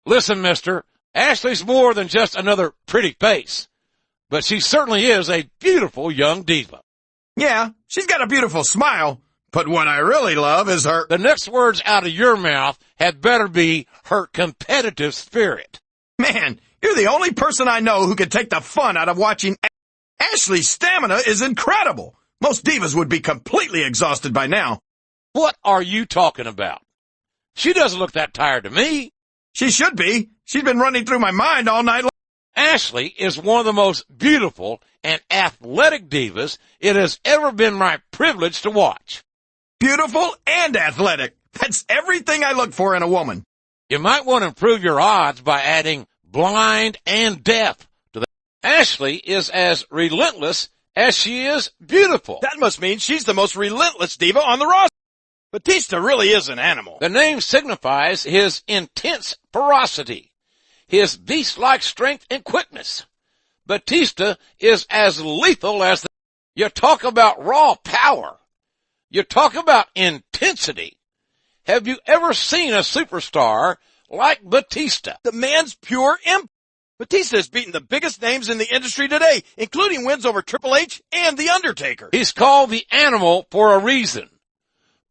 Listen, mister, Ashley's more than just another pretty face, but she certainly is a beautiful young diva. Yeah, she's got a beautiful smile, but what I really love is her... The next words out of your mouth had better be her competitive spirit. Man, you're the only person I know who can take the fun out of watching. Ashley's stamina is incredible. Most divas would be completely exhausted by now. What are you talking about? She doesn't look that tired to me. She should be. She's been running through my mind all night long. Ashley is one of the most beautiful and athletic divas it has ever been my privilege to watch. Beautiful and athletic. That's everything I look for in a woman. You might want to improve your odds by adding blind and deaf to that. Ashley is as relentless as she is beautiful. That must mean she's the most relentless diva on the roster. Batista really is an animal. The name signifies his intense ferocity, his beast-like strength and quickness. Batista is as lethal as the... You talk about raw power. You talk about intensity. Have you ever seen a superstar like Batista? The man's pure imp. Batista has beaten the biggest names in the industry today, including wins over Triple H and The Undertaker. He's called the Animal for a reason.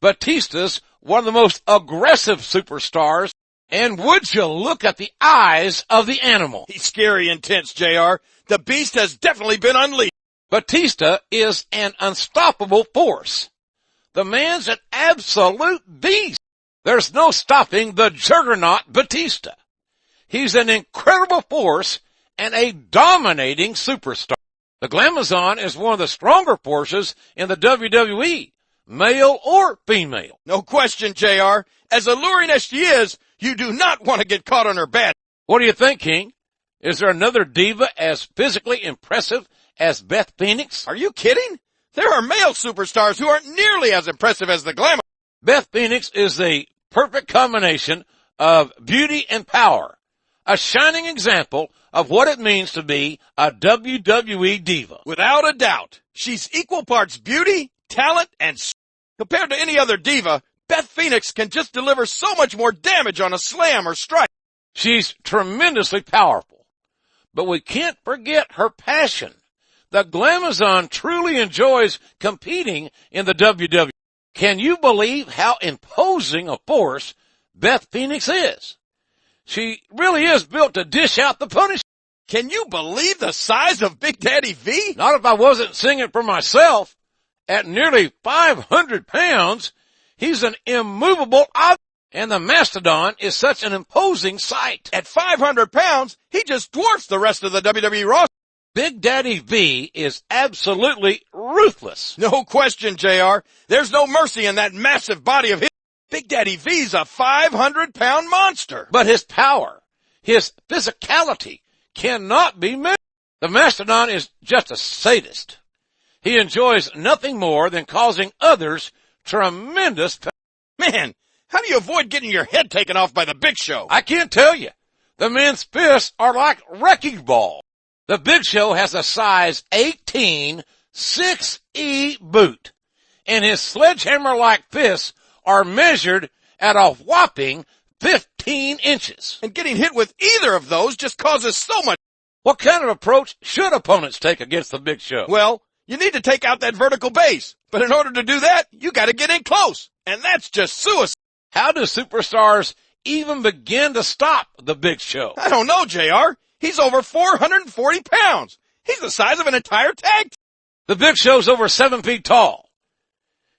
Batista's one of the most aggressive superstars, and would you look at the eyes of the Animal? He's scary intense, JR. The beast has definitely been unleashed. Batista is an unstoppable force. The man's an absolute beast. There's no stopping the juggernaut Batista. He's an incredible force and a dominating superstar. The Glamazon is one of the stronger forces in the WWE, male or female. No question, JR. As alluring as she is, you do not want to get caught on her bed. What do you think, King? Is there another diva as physically impressive as Beth Phoenix? Are you kidding? There are male superstars who aren't nearly as impressive as the Glamour. Beth Phoenix is the perfect combination of beauty and power, a shining example of what it means to be a WWE diva. Without a doubt, she's equal parts beauty, talent, and compared to any other diva, Beth Phoenix can just deliver so much more damage on a slam or strike. She's tremendously powerful, but we can't forget her passion. The Glamazon truly enjoys competing in the WWE. Can you believe how imposing a force Beth Phoenix is? She really is built to dish out the punishment. Can you believe the size of Big Daddy V? Not if I wasn't singing for myself. At nearly 500 pounds, he's an immovable object, and the mastodon is such an imposing sight. At 500 pounds, he just dwarfs the rest of the WWE roster. Big Daddy V is absolutely ruthless. No question, JR. There's no mercy in that massive body of his. Big Daddy V's a 500-pound monster. But his power, his physicality cannot be measured. The mastodon is just a sadist. He enjoys nothing more than causing others tremendous pain. Man, how do you avoid getting your head taken off by the Big Show? I can't tell you. The man's fists are like wrecking balls. The Big Show has a size 18 6E boot, and his sledgehammer-like fists are measured at a whopping 15 inches. And getting hit with either of those just causes so much. What kind of approach should opponents take against the Big Show? Well, you need to take out that vertical base. But in order to do that, you gotta get in close. And that's just suicide. How do superstars even begin to stop the Big Show? I don't know, JR. He's over 440 pounds. He's the size of an entire tag team. The Big Show's over 7 feet tall.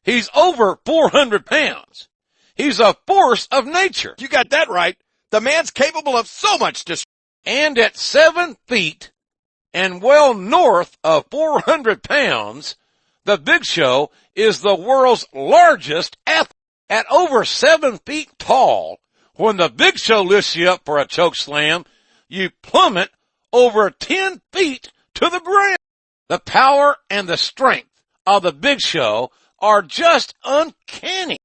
He's over 400 pounds. He's a force of nature. You got that right. The man's capable of so much destruction. And at 7 feet and well north of 400 pounds, the Big Show is the world's largest athlete. At over 7 feet tall, when the Big Show lifts you up for a choke slam, you plummet over 10 feet to the ground. The power and the strength of the Big Show are just uncanny.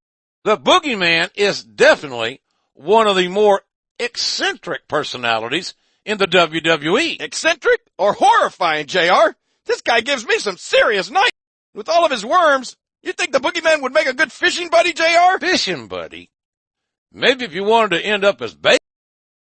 The Boogeyman is definitely one of the more eccentric personalities in the WWE. Eccentric or horrifying, JR? This guy gives me some serious night. With all of his worms, you think the Boogeyman would make a good fishing buddy, JR? Fishing buddy? Maybe if you wanted to end up as bait.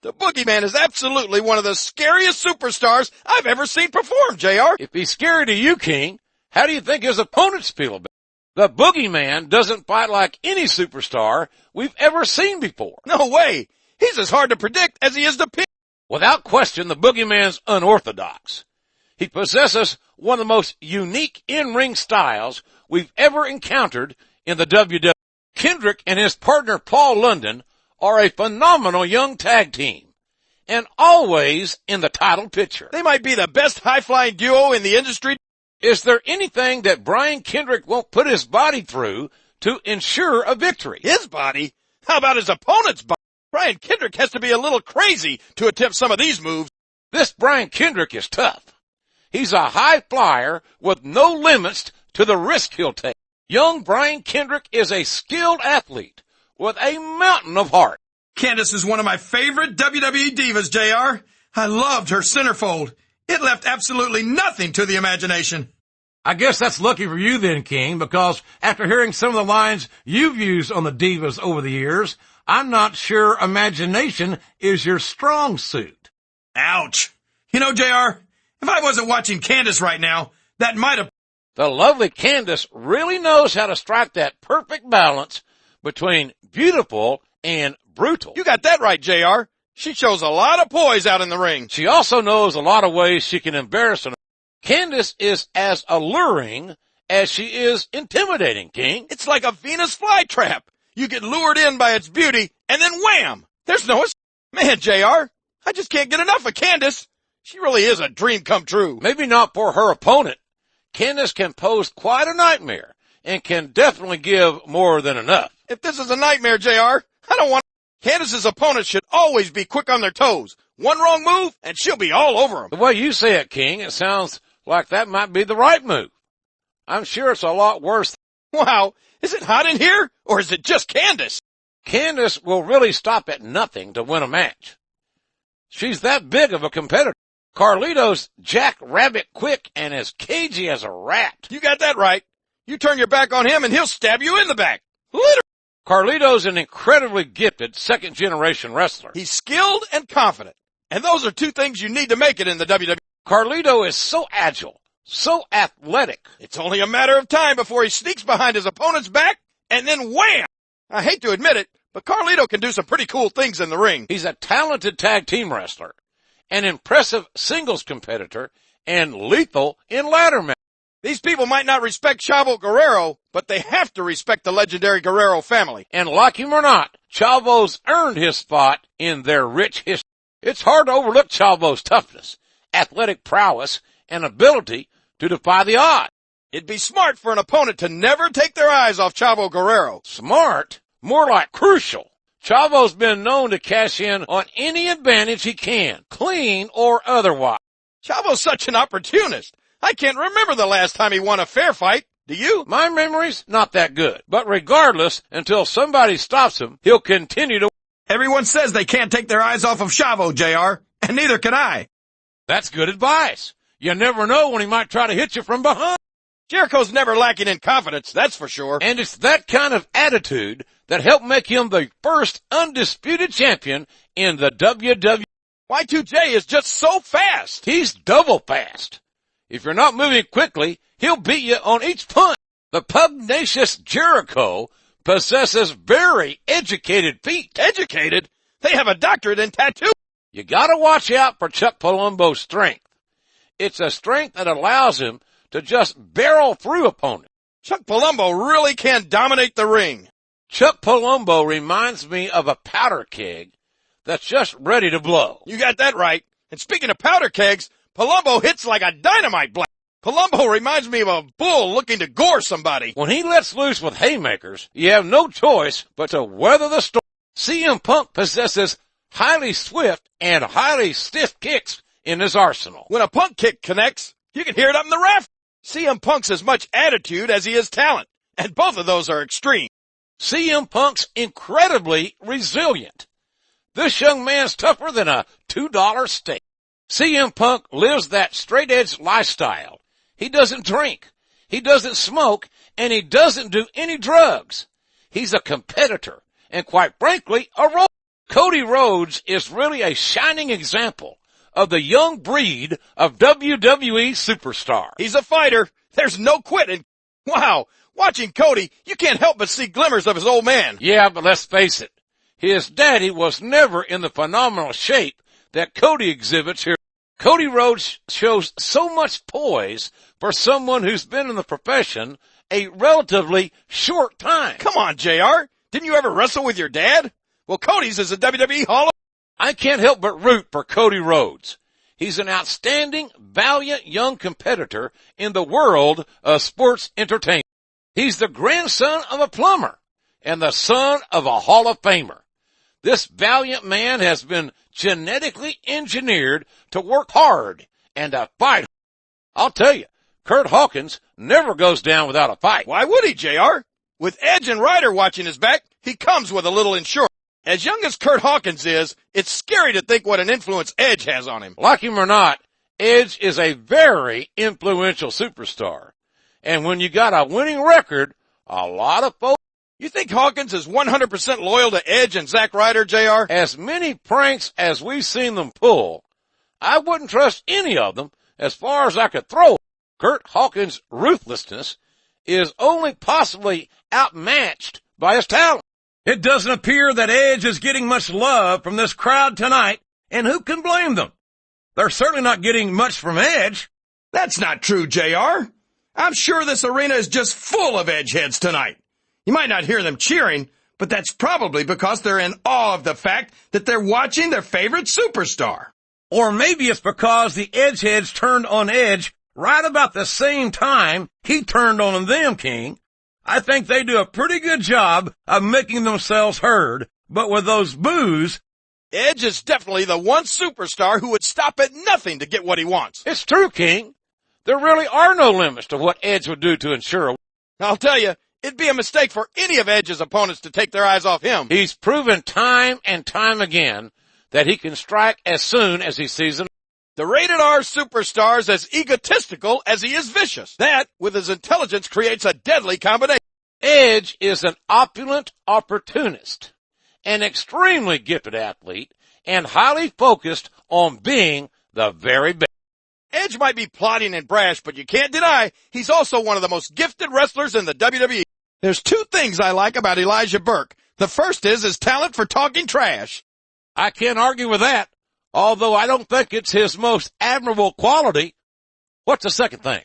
The Boogeyman is absolutely one of the scariest superstars I've ever seen perform, JR. If he's scary to you, King, how do you think his opponents feel about it? The Boogeyman doesn't fight like any superstar we've ever seen before. No way. He's as hard to predict as he is to pick. Without question, the Boogeyman's unorthodox. He possesses one of the most unique in-ring styles we've ever encountered in the WWE. Kendrick and his partner Paul London are a phenomenal young tag team, and always in the title picture. They might be the best high-flying duo in the industry. Is there anything that Brian Kendrick won't put his body through to ensure a victory? His body? How about his opponent's body? Brian Kendrick has to be a little crazy to attempt some of these moves. This Brian Kendrick is tough. He's a high flyer with no limits to the risk he'll take. Young Brian Kendrick is a skilled athlete with a mountain of heart. Candace is one of my favorite WWE divas, JR. I loved her centerfold. It left absolutely nothing to the imagination. I guess that's lucky for you then, King, because after hearing some of the lines you've used on the divas over the years, I'm not sure imagination is your strong suit. Ouch. You know, JR, if I wasn't watching Candace right now, that might have... The lovely Candace really knows how to strike that perfect balance between beautiful and brutal. You got that right, JR. She shows a lot of poise out in the ring. She also knows a lot of ways she can embarrass her. Candace is as alluring as she is intimidating, King. It's like a Venus flytrap. You get lured in by its beauty, and then wham! There's no... Man, JR, I just can't get enough of Candace. She really is a dream come true. Maybe not for her opponent. Candace can pose quite a nightmare and can definitely give more than enough. If this is a nightmare, JR, I don't want... Candace's opponents should always be quick on their toes. One wrong move, and she'll be all over them. The way you say it, King, it sounds like that might be the right move. I'm sure it's a lot worse. Wow, is it hot in here, or is it just Candace? Candace will really stop at nothing to win a match. She's that big of a competitor. Carlito's jackrabbit quick and as cagey as a rat. You got that right. You turn your back on him and he'll stab you in the back. Literally. Carlito's an incredibly gifted second-generation wrestler. He's skilled and confident. And those are two things you need to make it in the WWE. Carlito is so agile, so athletic. It's only a matter of time before he sneaks behind his opponent's back and then wham! I hate to admit it, but Carlito can do some pretty cool things in the ring. He's a talented tag team wrestler, an impressive singles competitor, and lethal in ladder matches. These people might not respect Chavo Guerrero, but they have to respect the legendary Guerrero family. And like him or not, Chavo's earned his spot in their rich history. It's hard to overlook Chavo's toughness, athletic prowess, and ability to defy the odds. It'd be smart for an opponent to never take their eyes off Chavo Guerrero. Smart? More like crucial. Chavo's been known to cash in on any advantage he can, clean or otherwise. Chavo's such an opportunist. I can't remember the last time he won a fair fight. Do you? My memory's not that good. But regardless, until somebody stops him, he'll continue to... Everyone says they can't take their eyes off of Chavo, JR, and neither can I. That's good advice. You never know when he might try to hit you from behind. Jericho's never lacking in confidence, that's for sure. And it's that kind of attitude that helped make him the first undisputed champion in the WWE. Y2J is just so fast. He's double fast. If you're not moving quickly, he'll beat you on each punch. The pugnacious Jericho possesses very educated feet. Educated? They have a doctorate in tattoo. You gotta watch out for Chuck Palumbo's strength. It's a strength that allows him to just barrel through opponents. Chuck Palumbo really can dominate the ring. Chuck Palumbo reminds me of a powder keg that's just ready to blow. You got that right. And speaking of powder kegs, Palumbo hits like a dynamite blast. Palumbo reminds me of a bull looking to gore somebody. When he lets loose with haymakers, you have no choice but to weather the storm. CM Punk possesses highly swift and highly stiff kicks in his arsenal. When a Punk kick connects, you can hear it up in the raft. CM Punk's as much attitude as he is talent, and both of those are extreme. CM Punk's incredibly resilient. This young man's tougher than a $2 steak. CM Punk lives that straight-edge lifestyle. He doesn't drink, he doesn't smoke, and he doesn't do any drugs. He's a competitor, and quite frankly, a role. Cody Rhodes is really a shining example of the young breed of WWE superstar. He's a fighter. There's no quitting. Wow. Watching Cody, you can't help but see glimmers of his old man. Yeah, but let's face it. His daddy was never in the phenomenal shape that Cody exhibits here. Cody Rhodes shows so much poise for someone who's been in the profession a relatively short time. Come on, JR. Didn't you ever wrestle with your dad? Well, Cody's is a WWE Hall of... I can't help but root for Cody Rhodes. He's an outstanding, valiant young competitor in the world of sports entertainment. He's the grandson of a plumber and the son of a Hall of Famer. This valiant man has been genetically engineered to work hard and to fight. I'll tell you, Curt Hawkins never goes down without a fight. Why would he, JR? With Edge and Ryder watching his back, he comes with a little insurance. As young as Curt Hawkins is, it's scary to think what an influence Edge has on him. Like him or not, Edge is a very influential superstar. And when you got a winning record, a lot of folks... You think Hawkins is 100% loyal to Edge and Zack Ryder, JR? As many pranks as we've seen them pull, I wouldn't trust any of them as far as I could throw. Curt Hawkins' ruthlessness is only possibly outmatched by his talent. It doesn't appear that Edge is getting much love from this crowd tonight, and who can blame them? They're certainly not getting much from Edge. That's not true, JR. I'm sure this arena is just full of Edgeheads tonight. You might not hear them cheering, but that's probably because they're in awe of the fact that they're watching their favorite superstar. Or maybe it's because the Edgeheads turned on Edge right about the same time he turned on them, King. I think they do a pretty good job of making themselves heard, but with those boos... Edge is definitely the one superstar who would stop at nothing to get what he wants. It's true, King. There really are no limits to what Edge would do to ensure a... I'll tell you, it'd be a mistake for any of Edge's opponents to take their eyes off him. He's proven time and time again that he can strike as soon as he sees an... The rated R superstar is as egotistical as he is vicious. That, with his intelligence, creates a deadly combination. Edge is an opulent opportunist, an extremely gifted athlete, and highly focused on being the very best. Edge might be plotting and brash, but you can't deny he's also one of the most gifted wrestlers in the WWE. There's two things I like about Elijah Burke. The first is his talent for talking trash. I can't argue with that, although I don't think it's his most admirable quality. What's the second thing?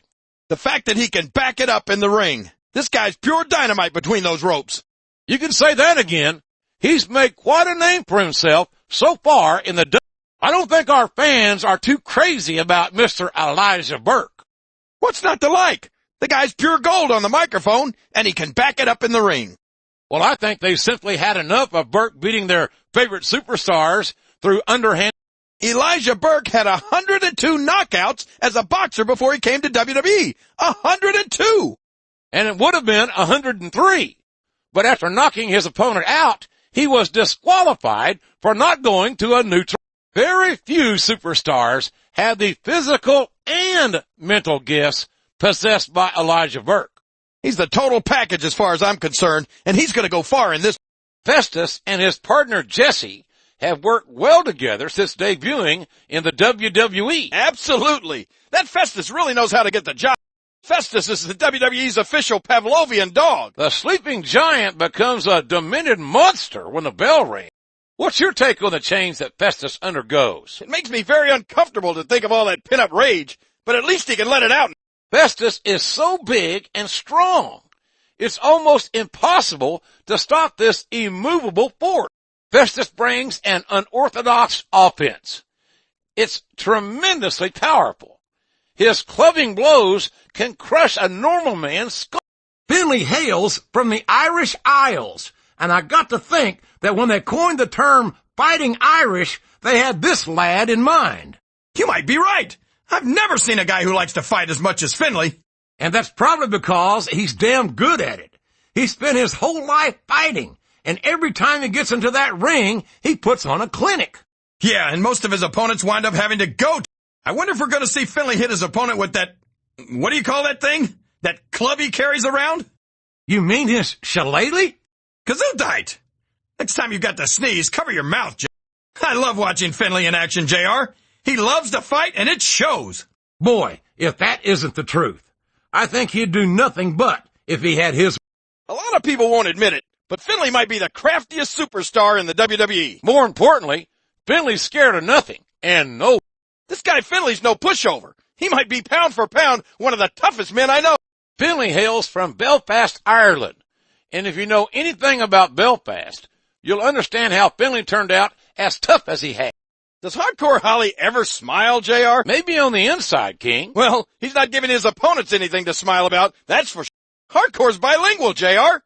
The fact that he can back it up in the ring. This guy's pure dynamite between those ropes. You can say that again. He's made quite a name for himself so far in the... I don't think our fans are too crazy about Mr. Elijah Burke. What's not to like? The guy's pure gold on the microphone, and he can back it up in the ring. Well, I think they've simply had enough of Burke beating their favorite superstars through underhand... Elijah Burke had 102 knockouts as a boxer before he came to WWE. 102! And it would have been 103. But after knocking his opponent out, he was disqualified for not going to a neutral. Very few superstars have the physical and mental gifts possessed by Elijah Burke. He's the total package as far as I'm concerned, and he's going to go far in this. Festus and his partner Jesse have worked well together since debuting in the WWE. Absolutely. That Festus really knows how to get the job. Festus is the WWE's official Pavlovian dog. The sleeping giant becomes a demented monster when the bell rings. What's your take on the change that Festus undergoes? It makes me very uncomfortable to think of all that pent-up rage, but at least he can let it out. Festus is so big and strong. It's almost impossible to stop this immovable force. Festus brings an unorthodox offense. It's tremendously powerful. His clubbing blows can crush a normal man's skull. Finley hails from the Irish Isles, and I got to think that when they coined the term fighting Irish, they had this lad in mind. You might be right. I've never seen a guy who likes to fight as much as Finley. And that's probably because he's damn good at it. He spent his whole life fighting, and every time he gets into that ring, he puts on a clinic. Yeah, and most of his opponents wind up having to go. I wonder if we're going to see Finley hit his opponent with that, what do you call that thing? That club he carries around? You mean his shillelagh? Gesundheit. Next time you got to sneeze, cover your mouth, JR. I love watching Finley in action, JR. He loves to fight, and it shows. Boy, if that isn't the truth. I think he'd do nothing but if he had his... A lot of people won't admit it, but Finley might be the craftiest superstar in the WWE. More importantly, Finley's scared of nothing, and no. This guy Finley's no pushover. He might be pound for pound one of the toughest men I know. Finley hails from Belfast, Ireland. And if you know anything about Belfast, you'll understand how Finley turned out as tough as he had. Does Hardcore Holly ever smile, JR? Maybe on the inside, King. Well, he's not giving his opponents anything to smile about, that's for sure. Hardcore's bilingual, JR.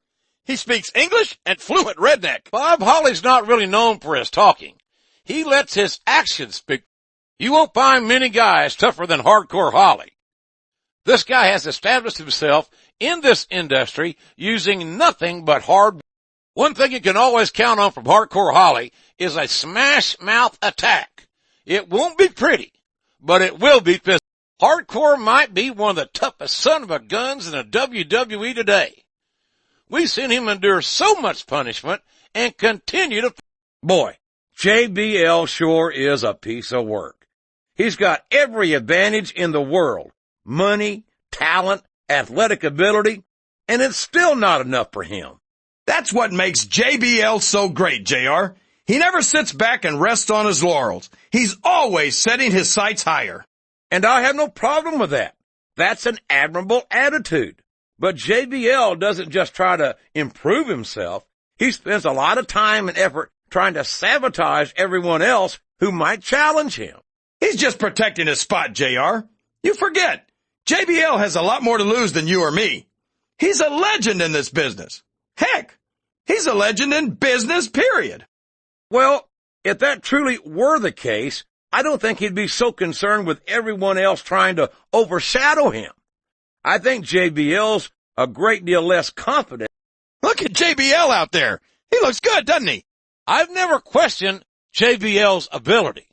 He speaks English and fluent redneck. Bob Holly's not really known for his talking. He lets his actions speak. You won't find many guys tougher than Hardcore Holly. This guy has established himself in this industry using nothing but hard work. One thing you can always count on from Hardcore Holly is a smash mouth attack. It won't be pretty, but it will be physical. Hardcore might be one of the toughest son of a guns in the WWE today. We've seen him endure so much punishment and continue to... Boy, JBL sure is a piece of work. He's got every advantage in the world. Money, talent, athletic ability, and it's still not enough for him. That's what makes JBL so great, JR. He never sits back and rests on his laurels. He's always setting his sights higher. And I have no problem with that. That's an admirable attitude. But JBL doesn't just try to improve himself. He spends a lot of time and effort trying to sabotage everyone else who might challenge him. He's just protecting his spot, JR. You forget, JBL has a lot more to lose than you or me. He's a legend in this business. Heck, he's a legend in business, period. Well, if that truly were the case, I don't think he'd be so concerned with everyone else trying to overshadow him. I think JBL's a great deal less confident. Look at JBL out there. He looks good, doesn't he? I've never questioned JBL's ability.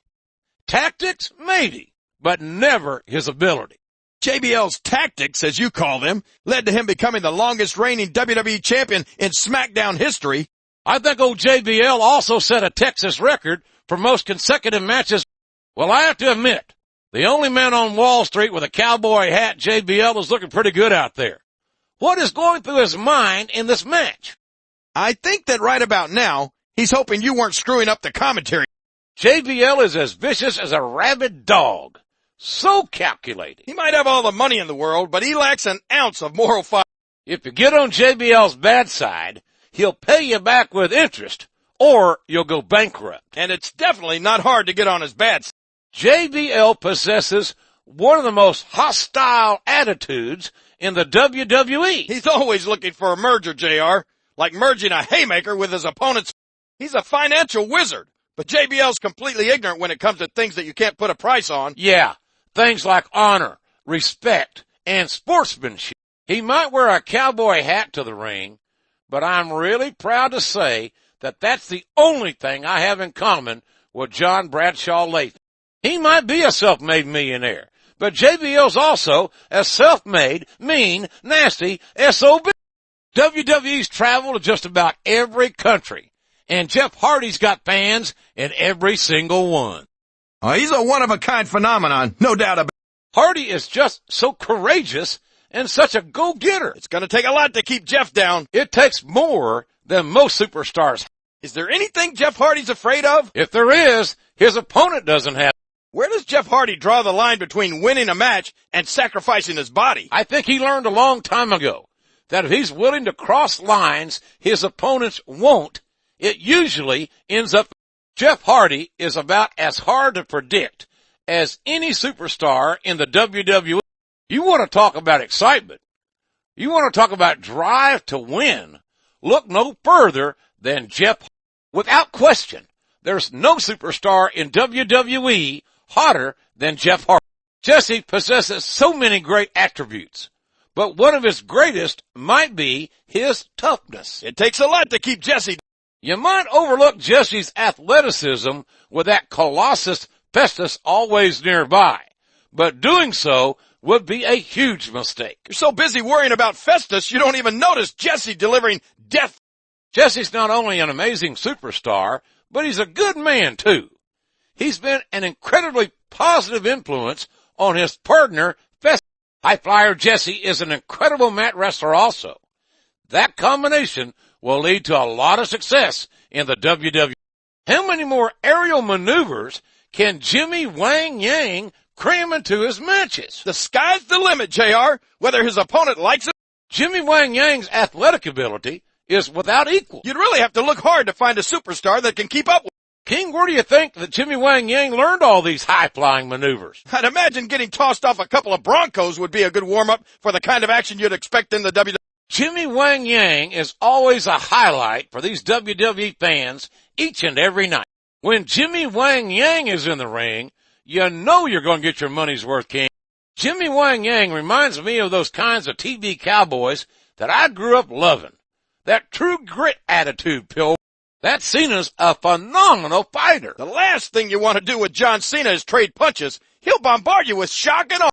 Tactics, maybe, but never his ability. JBL's tactics, as you call them, led to him becoming the longest reigning WWE champion in Smackdown history. I think old JBL also set a Texas record for most consecutive matches. Well, I have to admit, the only man on Wall Street with a cowboy hat, JBL, is looking pretty good out there. What is going through his mind in this match? I think that right about now, he's hoping you weren't screwing up the commentary. JBL is as vicious as a rabid dog. So calculating. He might have all the money in the world, but he lacks an ounce of moral fiber. If you get on JBL's bad side, he'll pay you back with interest, or you'll go bankrupt. And it's definitely not hard to get on his bad side. JBL possesses one of the most hostile attitudes in the WWE. He's always looking for a merger, JR, like merging a haymaker with his opponent's. He's a financial wizard, but JBL's completely ignorant when it comes to things that you can't put a price on. Yeah, things like honor, respect, and sportsmanship. He might wear a cowboy hat to the ring, but I'm really proud to say that that's the only thing I have in common with John Bradshaw Lathan. He might be a self-made millionaire, but JBL's also a self-made, mean, nasty SOB. WWE's traveled to just about every country, and Jeff Hardy's got fans in every single one. He's a one-of-a-kind phenomenon, no doubt about it. Hardy is just so courageous and such a go-getter. It's going to take a lot to keep Jeff down. It takes more than most superstars. Is there anything Jeff Hardy's afraid of? If there is, his opponent doesn't have. Where does Jeff Hardy draw the line between winning a match and sacrificing his body? I think he learned a long time ago that if he's willing to cross lines his opponents won't, it usually ends up. Jeff Hardy is about as hard to predict as any superstar in the WWE. You want to talk about excitement. You want to talk about drive to win. Look no further than Jeff Hardy. Without question, there's no superstar in WWE hotter than Jeff Hardy. Jesse possesses so many great attributes, but one of his greatest might be his toughness. It takes a lot to keep Jesse. You might overlook Jesse's athleticism with that Colossus Festus always nearby, but doing so would be a huge mistake. You're so busy worrying about Festus, you don't even notice Jesse delivering death. Jesse's not only an amazing superstar, but he's a good man too. He's been an incredibly positive influence on his partner, Preston. High Flyer Jesse is an incredible mat wrestler also. That combination will lead to a lot of success in the WWE. How many more aerial maneuvers can Jimmy Wang Yang cram into his matches? The sky's the limit, JR, whether his opponent likes it. Jimmy Wang Yang's athletic ability is without equal. You'd really have to look hard to find a superstar that can keep up with. King, where do you think that Jimmy Wang Yang learned all these high-flying maneuvers? I'd imagine getting tossed off a couple of Broncos would be a good warm-up for the kind of action you'd expect in the WWE. Jimmy Wang Yang is always a highlight for these WWE fans each and every night. When Jimmy Wang Yang is in the ring, you know you're going to get your money's worth, King. Jimmy Wang Yang reminds me of those kinds of TV cowboys that I grew up loving. That true grit attitude, Pill. That Cena's a phenomenal fighter. The last thing you want to do with John Cena is trade punches. He'll bombard you with shock and awe.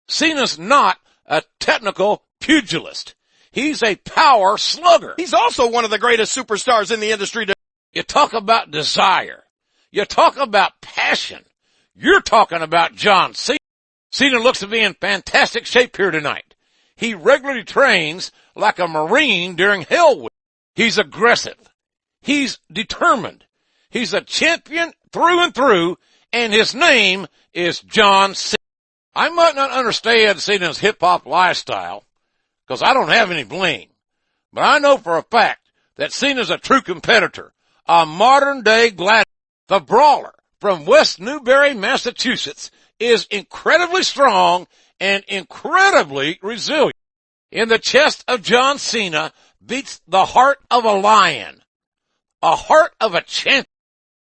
Cena's not a technical pugilist. He's a power slugger. He's also one of the greatest superstars in the industry. You talk about desire. You talk about passion. You're talking about John Cena. Cena looks to be in fantastic shape here tonight. He regularly trains like a Marine during Hell Week. He's aggressive. He's determined. He's a champion through and through, and his name is John Cena. I might not understand Cena's hip-hop lifestyle, because I don't have any bling. But I know for a fact that Cena's a true competitor, a modern-day gladiator. The Brawler from West Newbury, Massachusetts, is incredibly strong and incredibly resilient. In the chest of John Cena beats the heart of a lion, a heart of a champion.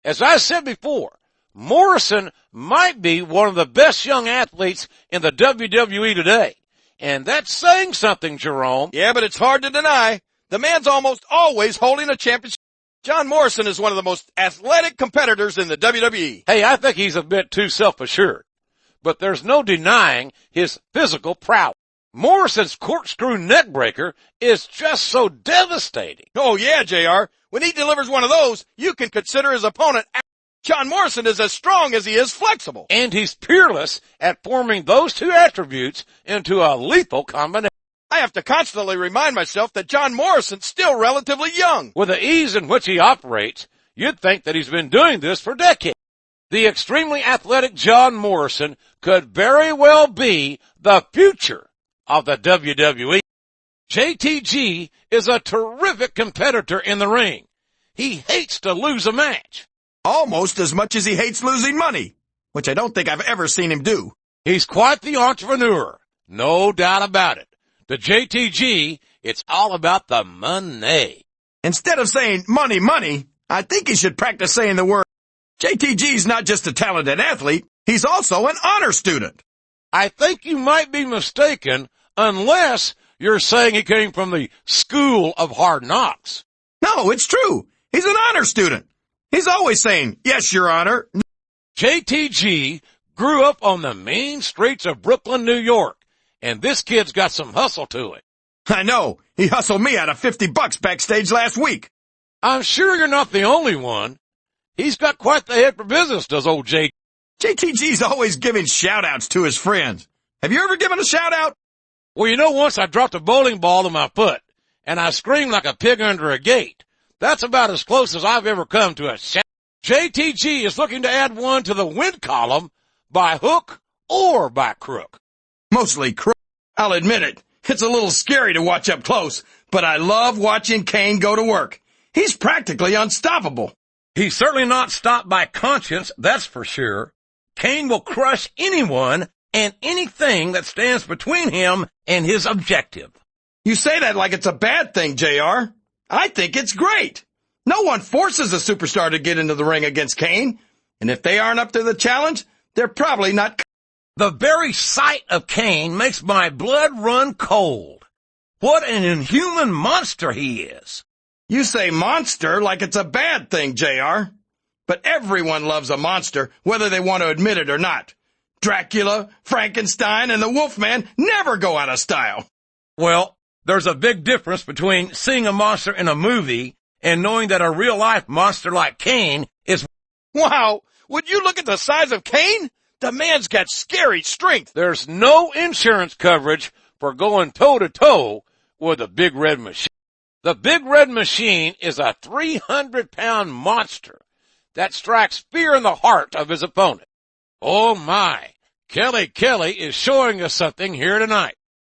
As I said before, Morrison might be one of the best young athletes in the WWE today. And that's saying something, Jerome. Yeah, but it's hard to deny. The man's almost always holding a championship. John Morrison is one of the most athletic competitors in the WWE. Hey, I think he's a bit too self-assured. But there's no denying his physical prowess. Morrison's corkscrew neckbreaker is just so devastating. Oh yeah, JR. When he delivers one of those, you can consider his opponent. John Morrison is as strong as he is flexible. And he's peerless at forming those two attributes into a lethal combination. I have to constantly remind myself that John Morrison's still relatively young. With the ease in which he operates, you'd think that he's been doing this for decades. The extremely athletic John Morrison could very well be the future of the WWE. JTG is a terrific competitor in the ring. He hates to lose a match. Almost as much as he hates losing money, which I don't think I've ever seen him do. He's quite the entrepreneur. No doubt about it. The JTG, it's all about the money. Instead of saying money, money, I think he should practice saying the word. JTG's not just a talented athlete, he's also an honor student. I think you might be mistaken unless you're saying he came from the School of Hard Knocks. No, it's true. He's an honor student. He's always saying, yes, Your Honor. JTG grew up on the main streets of Brooklyn, New York, and this kid's got some hustle to it. I know. He hustled me out of $50 backstage last week. I'm sure you're not the only one. He's got quite the head for business, does old JTG. JTG's always giving shout-outs to his friends. Have you ever given a shout-out? Well, you know, once I dropped a bowling ball to my foot, and I screamed like a pig under a gate. That's about as close as I've ever come to a shout. JTG is looking to add one to the win column by hook or by crook. Mostly crook. I'll admit it. It's a little scary to watch up close, but I love watching Kane go to work. He's practically unstoppable. He's certainly not stopped by conscience, that's for sure. Kane will crush anyone and anything that stands between him and his objective. You say that like it's a bad thing, JR. I think it's great. No one forces a superstar to get into the ring against Kane. And if they aren't up to the challenge, they're probably not. The very sight of Kane makes my blood run cold. What an inhuman monster he is. You say monster like it's a bad thing, JR. But everyone loves a monster, whether they want to admit it or not. Dracula, Frankenstein, and the Wolfman never go out of style. Well, there's a big difference between seeing a monster in a movie and knowing that a real-life monster like Kane is... Wow, would you look at the size of Kane? The man's got scary strength. There's no insurance coverage for going toe-to-toe with the Big Red Machine. The Big Red Machine is a 300-pound monster that strikes fear in the heart of his opponent. Oh my, Kelly is showing us something here tonight.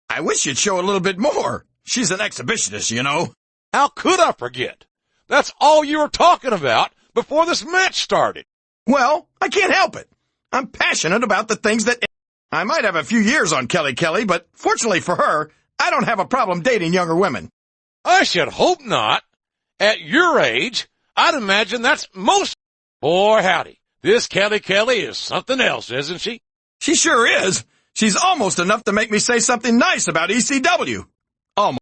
I wish you'd show a little bit more. She's an exhibitionist, you know. How could I forget? That's all you were talking about before this match started. Well, I can't help it. I'm passionate about the things that... I might have a few years on Kelly, but fortunately for her, I don't have a problem dating younger women. I should hope not. At your age, I'd imagine that's most... Boy, howdy. This Kelly is something else, isn't she? She sure is. She's almost enough to make me say something nice about ECW. Almost.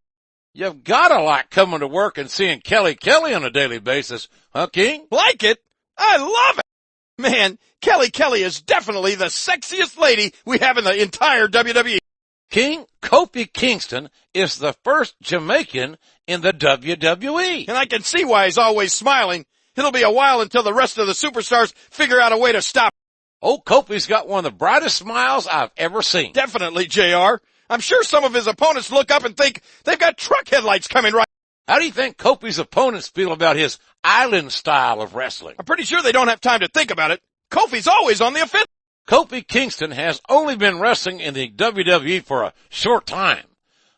You've gotta like coming to work and seeing Kelly on a daily basis, huh, King? Like it? I love it! Man, Kelly is definitely the sexiest lady we have in the entire WWE. King, Kofi Kingston is the first Jamaican in the WWE. And I can see why he's always smiling. It'll be a while until the rest of the superstars figure out a way to stop. Oh, Kofi's got one of the brightest smiles I've ever seen. Definitely, JR. I'm sure some of his opponents look up and think they've got truck headlights coming right. How do you think Kofi's opponents feel about his island style of wrestling? I'm pretty sure they don't have time to think about it. Kofi's always on the offensive. Kofi Kingston has only been wrestling in the WWE for a short time.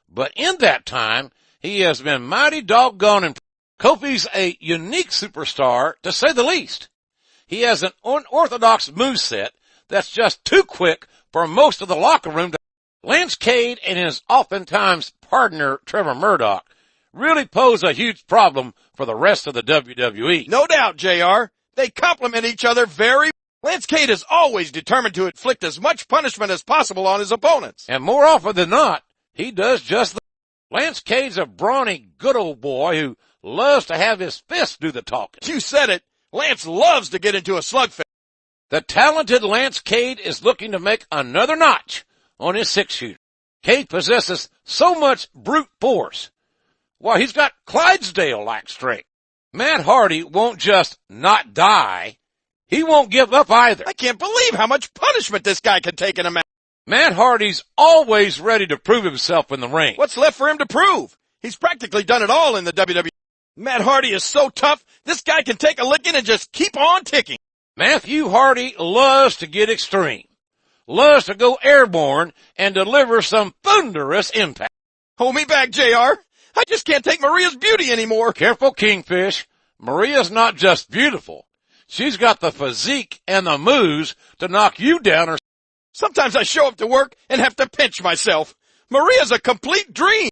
But in that time, he has been mighty doggone impressive. Kofi's a unique superstar, to say the least. He has an unorthodox moveset that's just too quick for most of the locker room. Lance Cade and his oftentimes partner, Trevor Murdoch, really pose a huge problem for the rest of the WWE. No doubt, JR. They complement each other very well. Lance Cade is always determined to inflict as much punishment as possible on his opponents. And more often than not, he does just that. Lance Cade's a brawny, good old boy who loves to have his fists do the talking. You said it. Lance loves to get into a slugfest. The talented Lance Cade is looking to make another notch on his six-shooter. Cade possesses so much brute force. Well, he's got Clydesdale-like strength. Matt Hardy won't just not die. He won't give up either. I can't believe how much punishment this guy can take in a match. Matt Hardy's always ready to prove himself in the ring. What's left for him to prove? He's practically done it all in the WWE. Matt Hardy is so tough, this guy can take a licking and just keep on ticking. Matthew Hardy loves to get extreme, loves to go airborne and deliver some thunderous impact. Hold me back, JR. I just can't take Maria's beauty anymore. Careful, Kingfish. Maria's not just beautiful. She's got the physique and the moves to knock you down or... Sometimes I show up to work and have to pinch myself. Maria's a complete dream.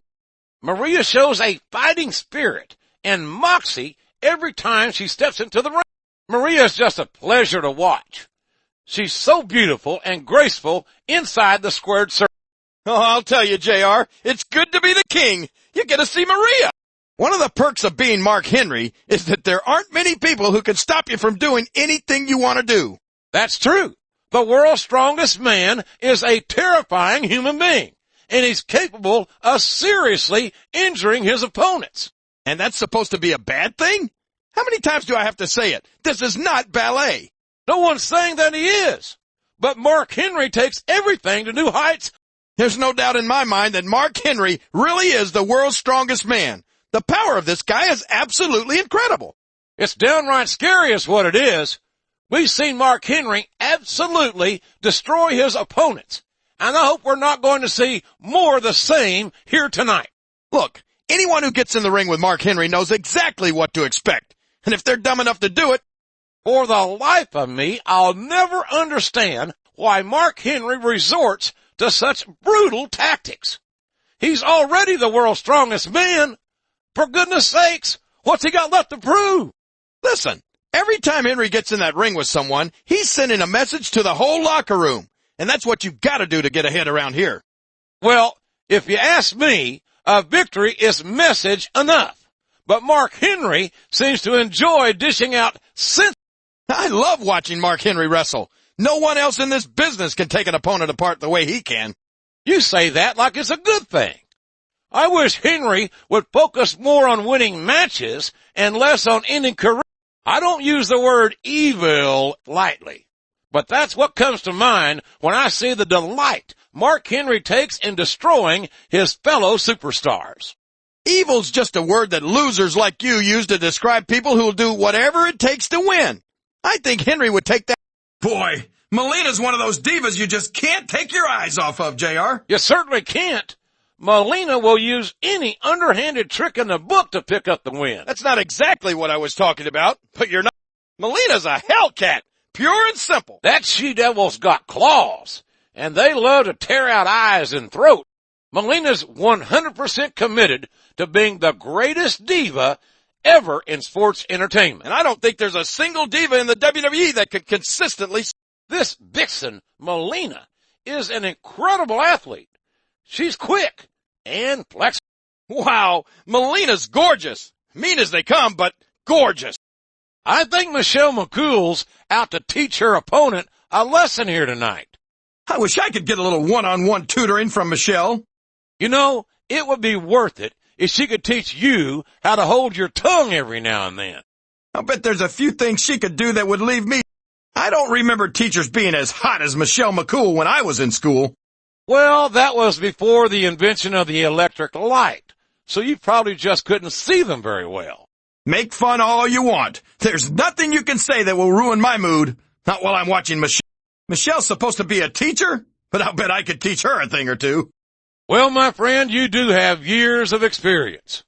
Maria shows a fighting spirit and moxie every time she steps into the ring. Maria's just a pleasure to watch. She's so beautiful and graceful inside the squared circle. Oh, I'll tell you, JR, it's good to be the king. You get to see Maria. One of the perks of being Mark Henry is that there aren't many people who can stop you from doing anything you want to do. That's true. The world's strongest man is a terrifying human being, and he's capable of seriously injuring his opponents. And that's supposed to be a bad thing? How many times do I have to say it? This is not ballet. No one's saying that he is. But Mark Henry takes everything to new heights. There's no doubt in my mind that Mark Henry really is the world's strongest man. The power of this guy is absolutely incredible. It's downright scary is what it is. We've seen Mark Henry absolutely destroy his opponents. And I hope we're not going to see more of the same here tonight. Look, anyone who gets in the ring with Mark Henry knows exactly what to expect. And if they're dumb enough to do it, for the life of me, I'll never understand why Mark Henry resorts to such brutal tactics. He's already the world's strongest man. For goodness sakes, what's he got left to prove? Listen, every time Henry gets in that ring with someone, he's sending a message to the whole locker room. And that's what you've got to do to get ahead around here. Well, if you ask me, a victory is message enough. But Mark Henry seems to enjoy dishing out sense. I love watching Mark Henry wrestle. No one else in this business can take an opponent apart the way he can. You say that like it's a good thing. I wish Henry would focus more on winning matches and less on ending careers. I don't use the word evil lightly, but that's what comes to mind when I see the delight Mark Henry takes in destroying his fellow superstars. Evil's just a word that losers like you use to describe people who'll do whatever it takes to win. I think Henry would take that. Boy, Melina's one of those divas you just can't take your eyes off of, JR. You certainly can't. Melina will use any underhanded trick in the book to pick up the win. That's not exactly what I was talking about, but you're not. Melina's a hellcat, pure and simple. That she-devil's got claws, and they love to tear out eyes and throat. Melina's 100% committed to being the greatest diva ever in sports entertainment. And I don't think there's a single diva in the WWE that can consistently. This vixen, Melina, is an incredible athlete. She's quick and flexible. Wow, Melina's gorgeous. Mean as they come, but gorgeous. I think Michelle McCool's out to teach her opponent a lesson here tonight. I wish I could get a little one-on-one tutoring from Michelle. You know, it would be worth it if she could teach you how to hold your tongue every now and then. I'll bet there's a few things she could do that would leave me. I don't remember teachers being as hot as Michelle McCool when I was in school. Well, that was before the invention of the electric light, so you probably just couldn't see them very well. Make fun all you want. There's nothing you can say that will ruin my mood. Not while I'm watching Michelle. Michelle's supposed to be a teacher, but I'll bet I could teach her a thing or two. Well, my friend, you do have years of experience.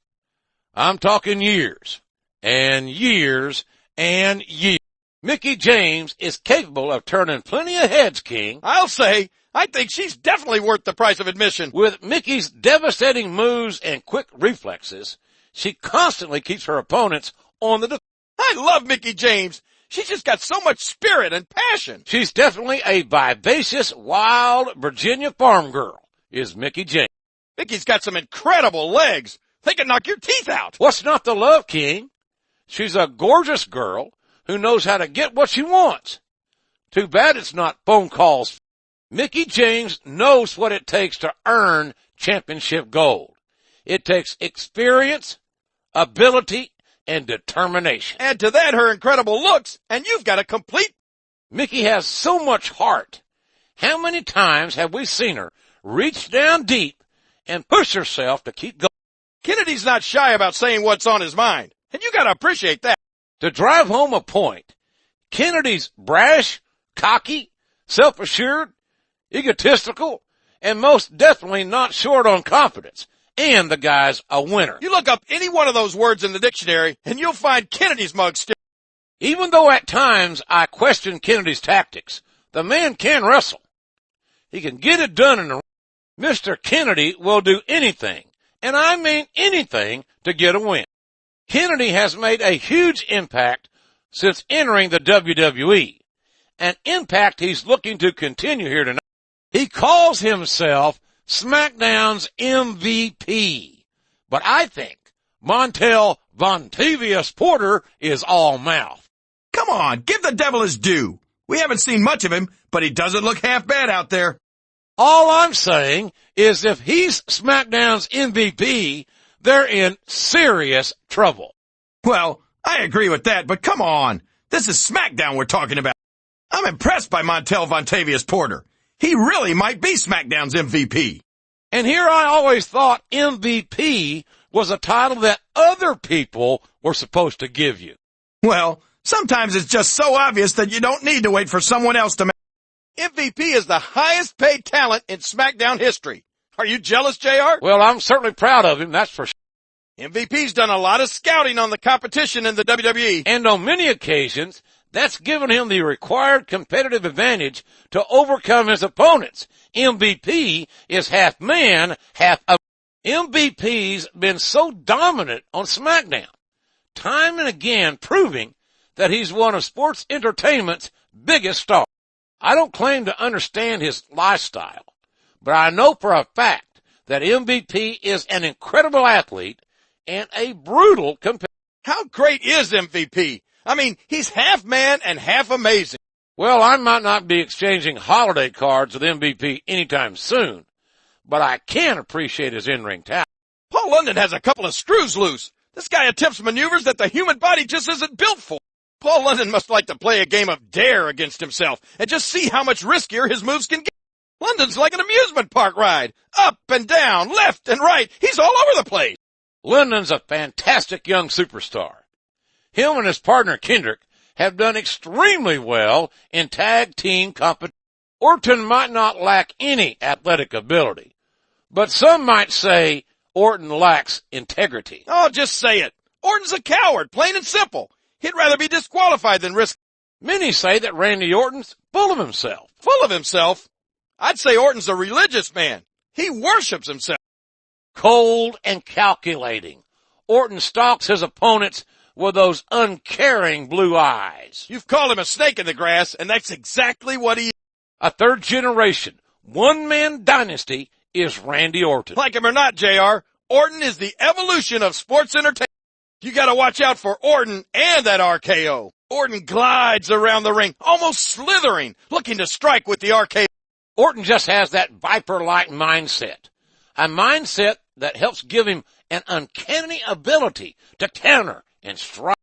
I'm talking years and years and years. Mickie James is capable of turning plenty of heads, King. I'll say, I think she's definitely worth the price of admission. With Mickey's devastating moves and quick reflexes, she constantly keeps her opponents on the defense. I love Mickie James. She's just got so much spirit and passion. She's definitely a vivacious, wild Virginia farm girl, is Mickie James. Mickey's got some incredible legs. They can knock your teeth out. What's not to love, King? She's a gorgeous girl who knows how to get what she wants. Too bad it's not phone calls. Mickie James knows what it takes to earn championship gold. It takes experience, ability, and determination. Add to that her incredible looks, and you've got a complete. Mickie has so much heart. How many times have we seen her reach down deep and push herself to keep going? Kennedy's not shy about saying what's on his mind, and you gotta appreciate that. To drive home a point, Kennedy's brash, cocky, self-assured, egotistical, and most definitely not short on confidence. And the guy's a winner. You look up any one of those words in the dictionary, and you'll find Kennedy's mug still. Even though at times I question Kennedy's tactics, the man can wrestle. He can get it done in the ring. Mr. Kennedy will do anything, and I mean anything, to get a win. Kennedy has made a huge impact since entering the WWE, an impact he's looking to continue here tonight. He calls himself SmackDown's MVP, but I think Montel Vontavious Porter is all mouth. Come on, give the devil his due. We haven't seen much of him, but he doesn't look half bad out there. All I'm saying is if he's SmackDown's MVP, they're in serious trouble. Well, I agree with that, but come on. This is SmackDown we're talking about. I'm impressed by Montel Vontavious Porter. He really might be SmackDown's MVP. And here I always thought MVP was a title that other people were supposed to give you. Well, sometimes it's just so obvious that you don't need to wait for someone else to make. MVP is the highest paid talent in SmackDown history. Are you jealous, JR? Well, I'm certainly proud of him, that's for sure. MVP's done a lot of scouting on the competition in the WWE. And on many occasions, that's given him the required competitive advantage to overcome his opponents. MVP is half man, half a. MVP's been so dominant on SmackDown, time and again proving that he's one of sports entertainment's biggest stars. I don't claim to understand his lifestyle, but I know for a fact that MVP is an incredible athlete and a brutal competitor. How great is MVP? I mean, he's half man and half amazing. Well, I might not be exchanging holiday cards with MVP anytime soon, but I can appreciate his in-ring talent. Paul London has a couple of screws loose. This guy attempts maneuvers that the human body just isn't built for. Paul London must like to play a game of dare against himself and just see how much riskier his moves can get. London's like an amusement park ride. Up and down, left and right. He's all over the place. London's a fantastic young superstar. Him and his partner Kendrick have done extremely well in tag team competition. Orton might not lack any athletic ability, but some might say Orton lacks integrity. Oh, just say it. Orton's a coward, plain and simple. He'd rather be disqualified than risk. Many say that Randy Orton's full of himself. Full of himself? I'd say Orton's a religious man. He worships himself. Cold and calculating. Orton stalks his opponents with those uncaring blue eyes. You've called him a snake in the grass, and that's exactly what he is. A third generation, one-man dynasty is Randy Orton. Like him or not, JR, Orton is the evolution of sports entertainment. You gotta watch out for Orton and that RKO. Orton glides around the ring, almost slithering, looking to strike with the RKO. Orton just has that viper-like mindset. A mindset that helps give him an uncanny ability to counter and strike.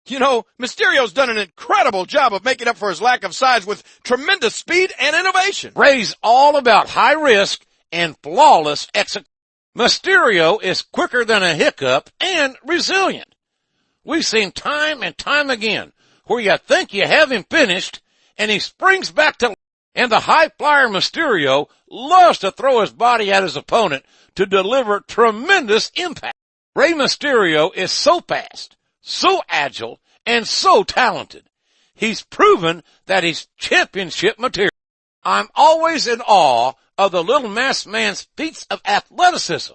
You know, Mysterio's done an incredible job of making up for his lack of size with tremendous speed and innovation. Ray's all about high risk and flawless execution. Mysterio is quicker than a hiccup and resilient. We've seen time and time again where you think you have him finished and he springs back to life. And the high flyer Mysterio loves to throw his body at his opponent to deliver tremendous impact. Rey Mysterio is so fast, so agile, and so talented. He's proven that he's championship material. I'm always in awe of the little masked man's feats of athleticism.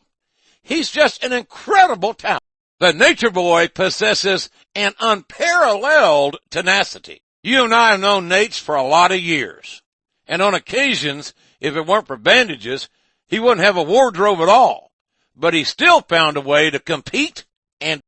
He's just an incredible talent. The Nature Boy possesses an unparalleled tenacity. You and I have known Nate for a lot of years. And on occasions, if it weren't for bandages, he wouldn't have a wardrobe at all. But he still found a way to compete, and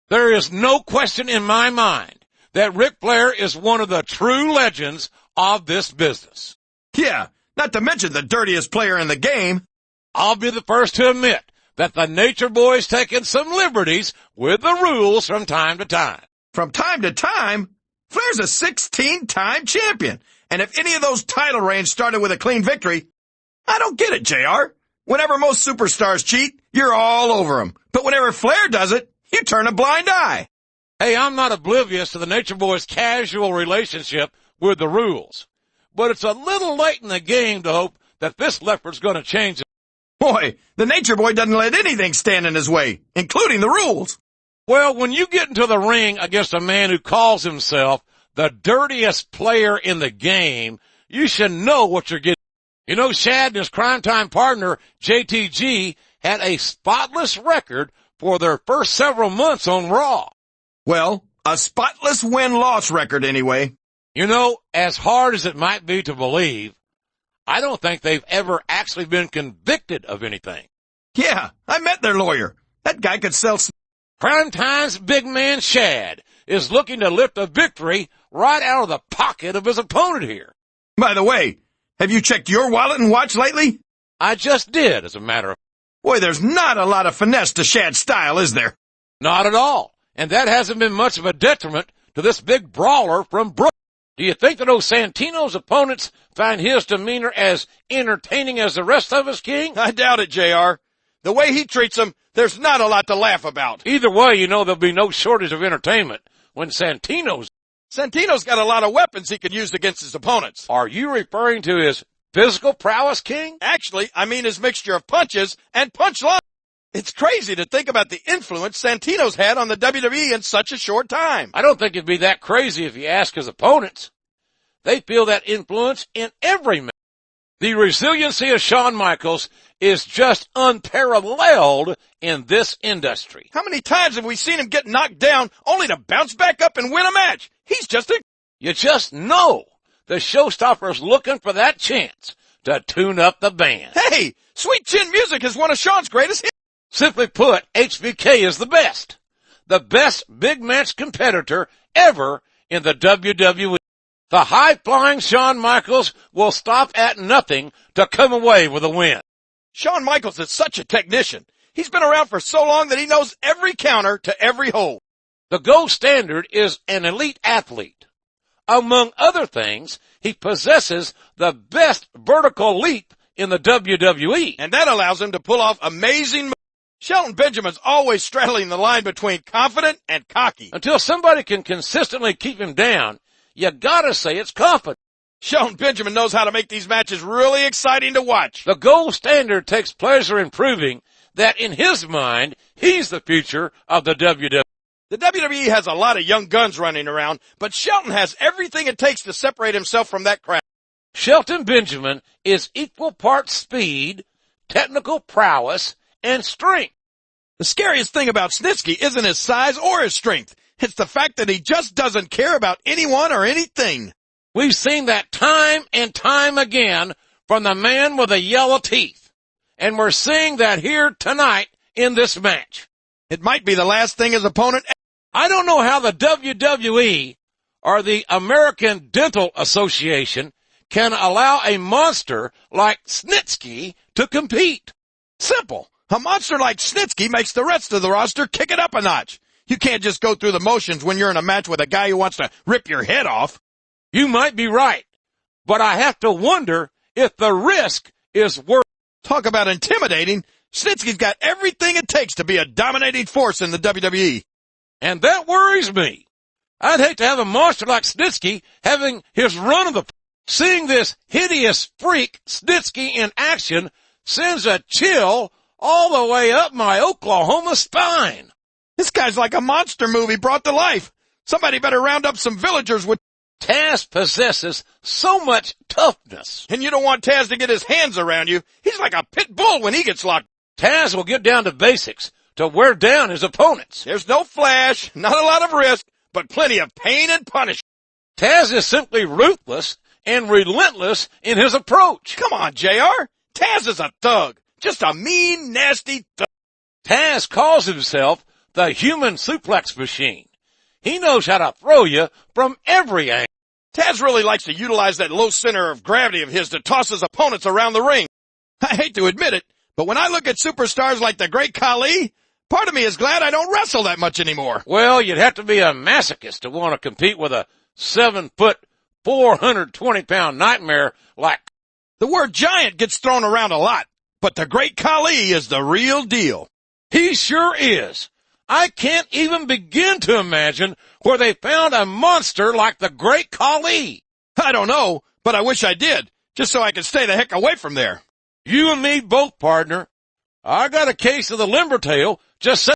there is no question in my mind that Ric Flair is one of the true legends of this business. Yeah, not to mention the dirtiest player in the game. I'll be the first to admit that the Nature Boy's taken some liberties with the rules from time to time. From time to time? Flair's a 16-time champion. And if any of those title reigns started with a clean victory, I don't get it, JR. Whenever most superstars cheat, you're all over them. But whenever Flair does it, you turn a blind eye. Hey, I'm not oblivious to the Nature Boy's casual relationship with the rules. But it's a little late in the game to hope that this leopard's going to change it. Boy, the Nature Boy doesn't let anything stand in his way, including the rules. Well, when you get into the ring against a man who calls himself the dirtiest player in the game, you should know what you're getting. You know, Shad and his Crime Time partner, JTG, had a spotless record for their first several months on Raw. Well, a spotless win-loss record anyway. You know, as hard as it might be to believe, I don't think they've ever actually been convicted of anything. Yeah, I met their lawyer. That guy could sell... Crime Time's big man Shad is looking to lift a victory right out of the pocket of his opponent here. By the way, have you checked your wallet and watch lately? I just did, as a matter of... Boy, there's not a lot of finesse to Shad's style, is there? Not at all. And that hasn't been much of a detriment to this big brawler from Brooklyn. Do you think that those Santino's opponents find his demeanor as entertaining as the rest of us, King? I doubt it, JR. The way he treats them, there's not a lot to laugh about. Either way, you know there'll be no shortage of entertainment when Santino's got a lot of weapons he can use against his opponents. Are you referring to his physical prowess, King? Actually, I mean his mixture of punches and punchlines. It's crazy to think about the influence Santino's had on the WWE in such a short time. I don't think it'd be that crazy if you ask his opponents. They feel that influence in every match. The resiliency of Shawn Michaels is just unparalleled in this industry. How many times have we seen him get knocked down only to bounce back up and win a match? He's just a... You just know the showstopper's looking for that chance to tune up the band. Hey, Sweet Chin Music is one of Shawn's greatest hits. Simply put, HBK is the best big match competitor ever in the WWE. The high-flying Shawn Michaels will stop at nothing to come away with a win. Shawn Michaels is such a technician. He's been around for so long that he knows every counter to every hold. The gold standard is an elite athlete. Among other things, he possesses the best vertical leap in the WWE. And that allows him to pull off amazing moves. Shelton Benjamin's always straddling the line between confident and cocky. Until somebody can consistently keep him down, you gotta say it's confident. Shelton Benjamin knows how to make these matches really exciting to watch. The gold standard takes pleasure in proving that in his mind, he's the future of the WWE. The WWE has a lot of young guns running around, but Shelton has everything it takes to separate himself from that crowd. Shelton Benjamin is equal parts speed, technical prowess, and strength. The scariest thing about Snitsky isn't his size or his strength. It's the fact that he just doesn't care about anyone or anything. We've seen that time and time again from the man with the yellow teeth. And we're seeing that here tonight in this match. It might be the last thing his opponent... I don't know how the WWE or the American Dental Association can allow a monster like Snitsky to compete. Simple. A monster like Snitsky makes the rest of the roster kick it up a notch. You can't just go through the motions when you're in a match with a guy who wants to rip your head off. You might be right, but I have to wonder if the risk is worth. Talk about intimidating. Snitsky's got everything it takes to be a dominating force in the WWE. And that worries me. I'd hate to have a monster like Snitsky having his run of the... Seeing this hideous freak Snitsky in action sends a chill all the way up my Oklahoma spine. This guy's like a monster movie brought to life. Somebody better round up some villagers with... Taz possesses so much toughness. And you don't want Taz to get his hands around you. He's like a pit bull when he gets locked. Taz will get down to basics to wear down his opponents. There's no flash, not a lot of risk, but plenty of pain and punishment. Taz is simply ruthless and relentless in his approach. Come on, JR. Taz is a thug. Just a mean, nasty thug. Taz calls himself the human suplex machine. He knows how to throw you from every angle. Taz really likes to utilize that low center of gravity of his to toss his opponents around the ring. I hate to admit it, but when I look at superstars like the Great Khali, part of me is glad I don't wrestle that much anymore. Well, you'd have to be a masochist to want to compete with a 7-foot, 420-pound nightmare like... The word giant gets thrown around a lot, but the Great Khali is the real deal. He sure is. I can't even begin to imagine where they found a monster like the Great Khali. I don't know, but I wish I did, just so I could stay the heck away from there. You and me both, partner. I got a case of the limber tail. Just say,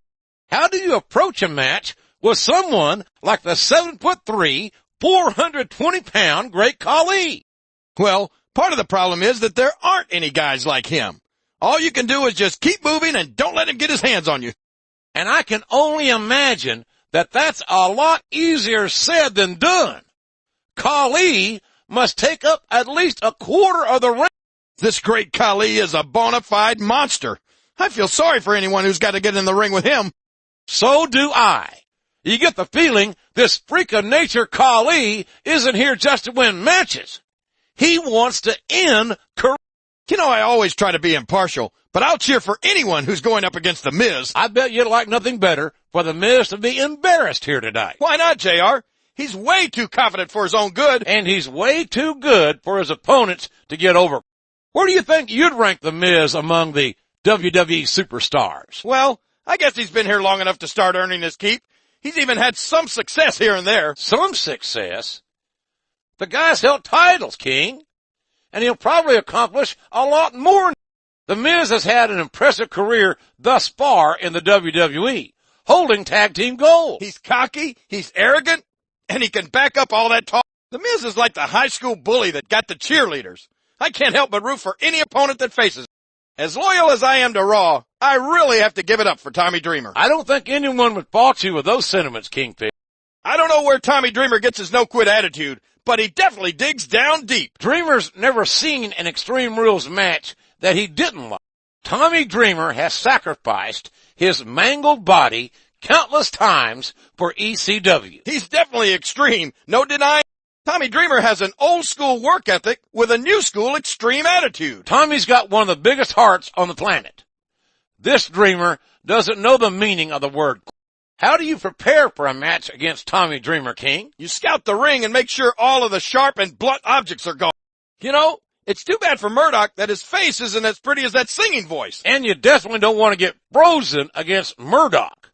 how do you approach a match with someone like the 7'3", 420-pound Great Khali? Well, part of the problem is that there aren't any guys like him. All you can do is just keep moving and don't let him get his hands on you. And I can only imagine that that's a lot easier said than done. Khali must take up at least a quarter of the ring. This Great Khali is a bona fide monster. I feel sorry for anyone who's got to get in the ring with him. So do I. You get the feeling this freak of nature Khali isn't here just to win matches. He wants to end career. You know, I always try to be impartial, but I'll cheer for anyone who's going up against The Miz. I bet you'd like nothing better for The Miz to be embarrassed here tonight. Why not, JR? He's way too confident for his own good. And he's way too good for his opponents to get over. Where do you think you'd rank The Miz among the WWE superstars? Well, I guess he's been here long enough to start earning his keep. He's even had some success here and there. Some success? The guy's held titles, King. And he'll probably accomplish a lot more. The Miz has had an impressive career thus far in the WWE, holding tag team gold. He's cocky, he's arrogant, and he can back up all that talk. The Miz is like the high school bully that got the cheerleaders. I can't help but root for any opponent that faces him. As loyal as I am to Raw, I really have to give it up for Tommy Dreamer. I don't think anyone would fault you with those sentiments, Kingfish. I don't know where Tommy Dreamer gets his no-quit attitude, but he definitely digs down deep. Dreamer's never seen an Extreme Rules match that he didn't like. Tommy Dreamer has sacrificed his mangled body countless times for ECW. He's definitely extreme, no denying. Tommy Dreamer has an old-school work ethic with a new-school extreme attitude. Tommy's got one of the biggest hearts on the planet. This dreamer doesn't know the meaning of the word. How do you prepare for a match against Tommy Dreamer, King? You scout the ring and make sure all of the sharp and blunt objects are gone. You know, it's too bad for Murdoch that his face isn't as pretty as that singing voice. And you definitely don't want to get frozen against Murdoch.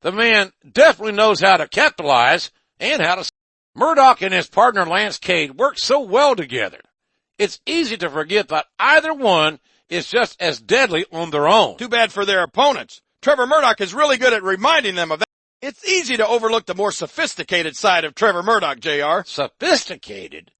The man definitely knows how to capitalize and how to. Murdoch and his partner Lance Cade work so well together. It's easy to forget that either one is just as deadly on their own. Too bad for their opponents. Trevor Murdoch is really good at reminding them of that. It's easy to overlook the more sophisticated side of Trevor Murdoch, JR. Sophisticated?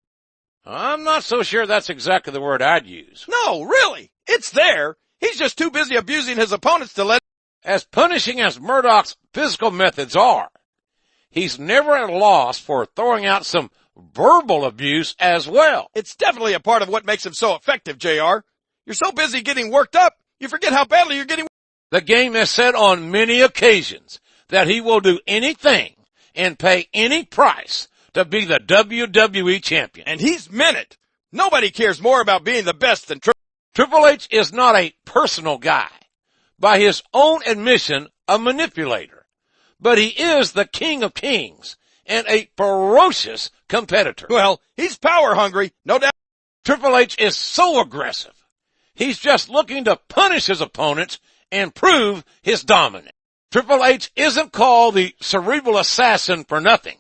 I'm not so sure that's exactly the word I'd use. No, really. It's there. He's just too busy abusing his opponents to let. As punishing as Murdoch's physical methods are, he's never at a loss for throwing out some verbal abuse as well. It's definitely a part of what makes him so effective, JR. You're so busy getting worked up, you forget how badly you're getting. The game has said on many occasions that he will do anything and pay any price to be the WWE champion. And he's meant it. Nobody cares more about being the best than Triple H is not a personal guy. By his own admission, a manipulator. But he is the King of Kings and a ferocious competitor. Well, he's power hungry, no doubt. Triple H is so aggressive. He's just looking to punish his opponents and prove his dominance. Triple H isn't called the cerebral assassin for nothing.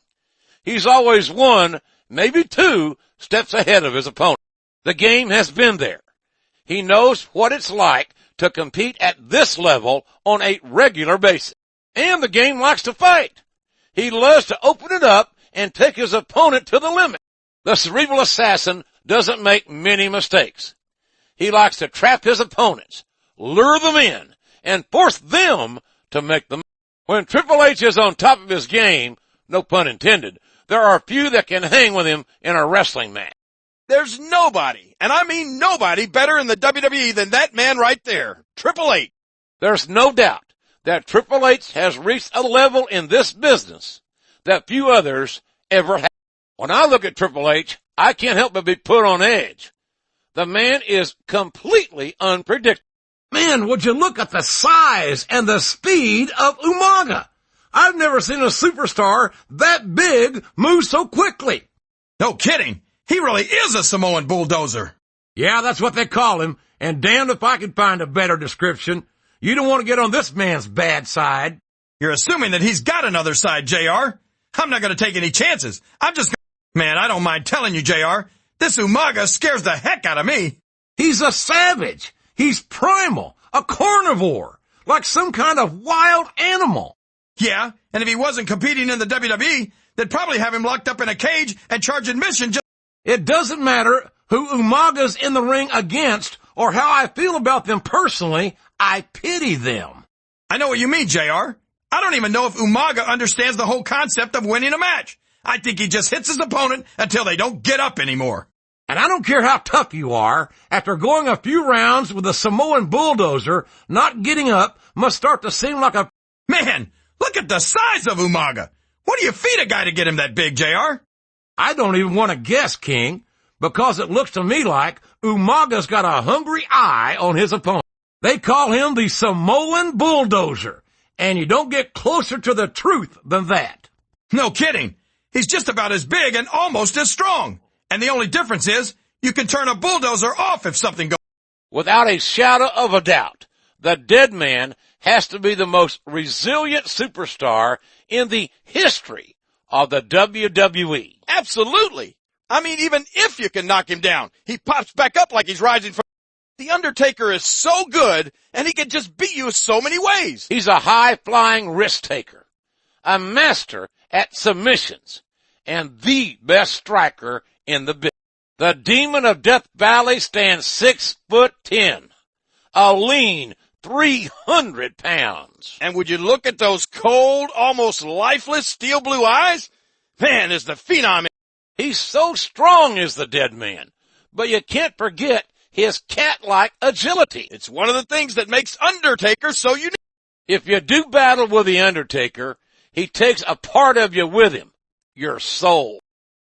He's always one, maybe two, steps ahead of his opponent. The game has been there. He knows what it's like to compete at this level on a regular basis. And the game likes to fight. He loves to open it up and take his opponent to the limit. The cerebral assassin doesn't make many mistakes. He likes to trap his opponents, lure them in, and force them to make them. When Triple H is on top of his game, no pun intended, there are few that can hang with him in a wrestling match. There's nobody, and I mean nobody, better in the WWE than that man right there, Triple H. There's no doubt that Triple H has reached a level in this business that few others ever have. When I look at Triple H, I can't help but be put on edge. The man is completely unpredictable. Man, would you look at the size and the speed of Umaga? I've never seen a superstar that big move so quickly. No kidding. He really is a Samoan bulldozer. Yeah, that's what they call him, and damned if I can find a better description. You don't want to get on this man's bad side. You're assuming that he's got another side, JR. I'm not going to take any chances. Man, I don't mind telling you, JR, this Umaga scares the heck out of me. He's a savage. He's primal, a carnivore, like some kind of wild animal. Yeah, and if he wasn't competing in the WWE, they'd probably have him locked up in a cage and charge admission just... It doesn't matter who Umaga's in the ring against or how I feel about them personally. I pity them. I know what you mean, JR. I don't even know if Umaga understands the whole concept of winning a match. I think he just hits his opponent until they don't get up anymore. And I don't care how tough you are, after going a few rounds with a Samoan bulldozer, not getting up must start to seem like a... Man, look at the size of Umaga. What do you feed a guy to get him that big, JR? I don't even want to guess, King, because it looks to me like Umaga's got a hungry eye on his opponent. They call him the Samoan bulldozer, and you don't get closer to the truth than that. No kidding. He's just about as big and almost as strong. And the only difference is you can turn a bulldozer off if something goes... Without a shadow of a doubt, the dead man has to be the most resilient superstar in the history of the WWE. Absolutely. I mean, even if you can knock him down, he pops back up like he's rising from... The Undertaker is so good, and he can just beat you so many ways. He's a high-flying risk-taker, a master at submissions, and the best striker in the business. The Demon of Death Valley stands 6'10", a lean 300 pounds. And would you look at those cold, almost lifeless steel blue eyes? Man, is the Phenom. He's so strong as the dead man, but you can't forget his cat-like agility. It's one of the things that makes Undertaker so unique. If you do battle with the Undertaker, he takes a part of you with him, your soul.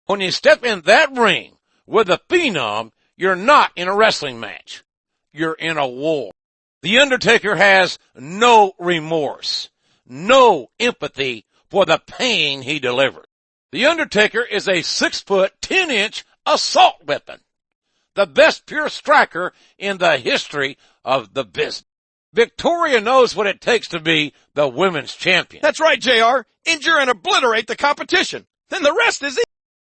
When you step in that ring with a Phenom, you're not in a wrestling match. You're in a war. The Undertaker has no remorse, no empathy for the pain he delivered. The Undertaker is a 6-foot, 10-inch assault weapon, the best pure striker in the history of the business. Victoria knows what it takes to be the women's champion. That's right, JR. Injure and obliterate the competition. Then the rest is easy.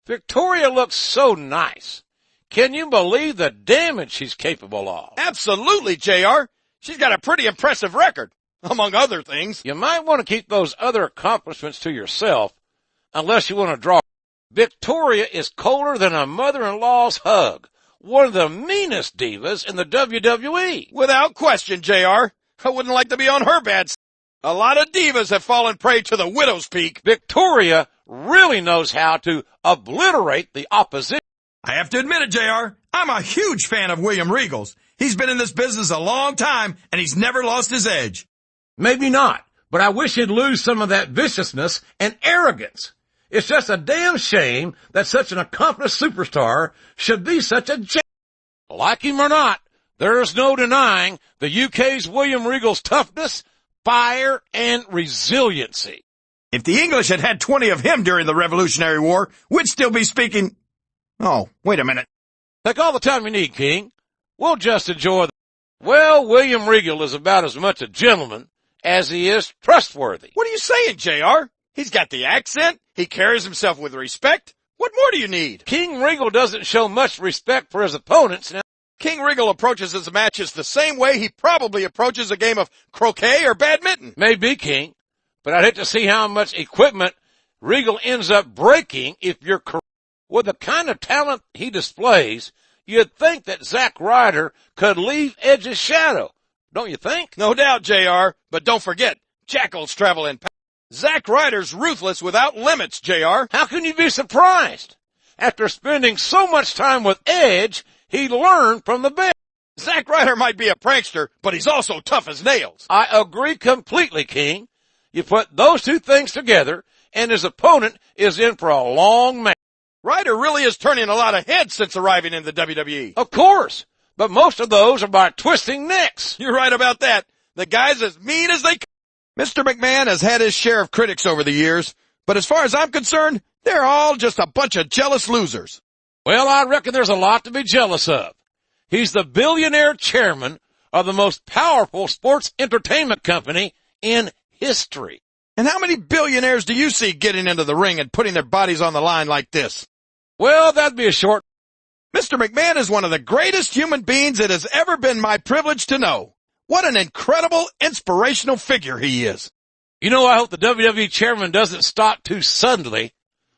Victoria looks so nice. Can you believe the damage she's capable of? Absolutely, JR. She's got a pretty impressive record, among other things. You might want to keep those other accomplishments to yourself, unless you want to draw. Victoria is colder than a mother-in-law's hug. One of the meanest divas in the WWE. Without question, JR. I wouldn't like to be on her bad side. A lot of divas have fallen prey to the widow's peak. Victoria really knows how to obliterate the opposition. I have to admit it, JR. I'm a huge fan of William Regal's. He's been in this business a long time, and he's never lost his edge. Maybe not, but I wish he'd lose some of that viciousness and arrogance. It's just a damn shame that such an accomplished superstar should be such a Like him or not, there's no denying the UK's William Regal's toughness, fire, and resiliency. If the English had had 20 of him during the Revolutionary War, we'd still be speaking... Oh, wait a minute. Take all the time you need, King. We'll just enjoy the... Well, William Regal is about as much a gentleman as he is trustworthy. What are you saying, JR? He's got the accent. He carries himself with respect. What more do you need? King Regal doesn't show much respect for his opponents. Now, King Regal approaches his matches the same way he probably approaches a game of croquet or badminton. Maybe, King, but I'd hate to see how much equipment Regal ends up breaking if you're correct. With the kind of talent he displays, you'd think that Zack Ryder could leave Edge's shadow. Don't you think? No doubt, JR, but don't forget, jackals travel in packs. Zack Ryder's ruthless without limits, JR. How can you be surprised? After spending so much time with Edge, he learned from the best. Zack Ryder might be a prankster, but he's also tough as nails. I agree completely, King. You put those two things together, and his opponent is in for a long match. Ryder really is turning a lot of heads since arriving in the WWE. Of course, but most of those are by twisting necks. You're right about that. The guy's as mean as they come. Mr. McMahon has had his share of critics over the years, but as far as I'm concerned, they're all just a bunch of jealous losers. Well, I reckon there's a lot to be jealous of. He's the billionaire chairman of the most powerful sports entertainment company in history. And how many billionaires do you see getting into the ring and putting their bodies on the line like this? Well, that'd be a short... Mr. McMahon is one of the greatest human beings it has ever been my privilege to know. What an incredible, inspirational figure he is. You know, I hope the WWE chairman doesn't stop too suddenly,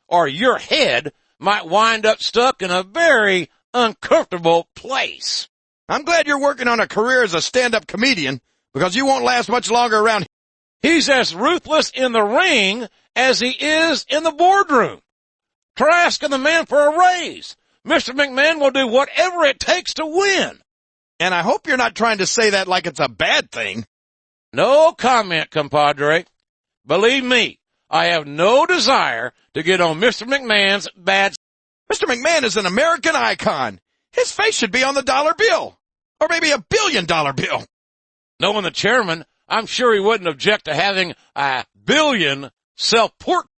or your head might wind up stuck in a very uncomfortable place. I'm glad you're working on a career as a stand-up comedian, because you won't last much longer around here. He's as ruthless in the ring as he is in the boardroom. Try asking the man for a raise. Mr. McMahon will do whatever it takes to win. And I hope you're not trying to say that like it's a bad thing. No comment, compadre. Believe me, I have no desire to get on Mr. McMahon's bad side. Mr. McMahon is an American icon. His face should be on the dollar bill. Or maybe $1 billion bill. Knowing the chairman, I'm sure he wouldn't object to having a billion self-portrait.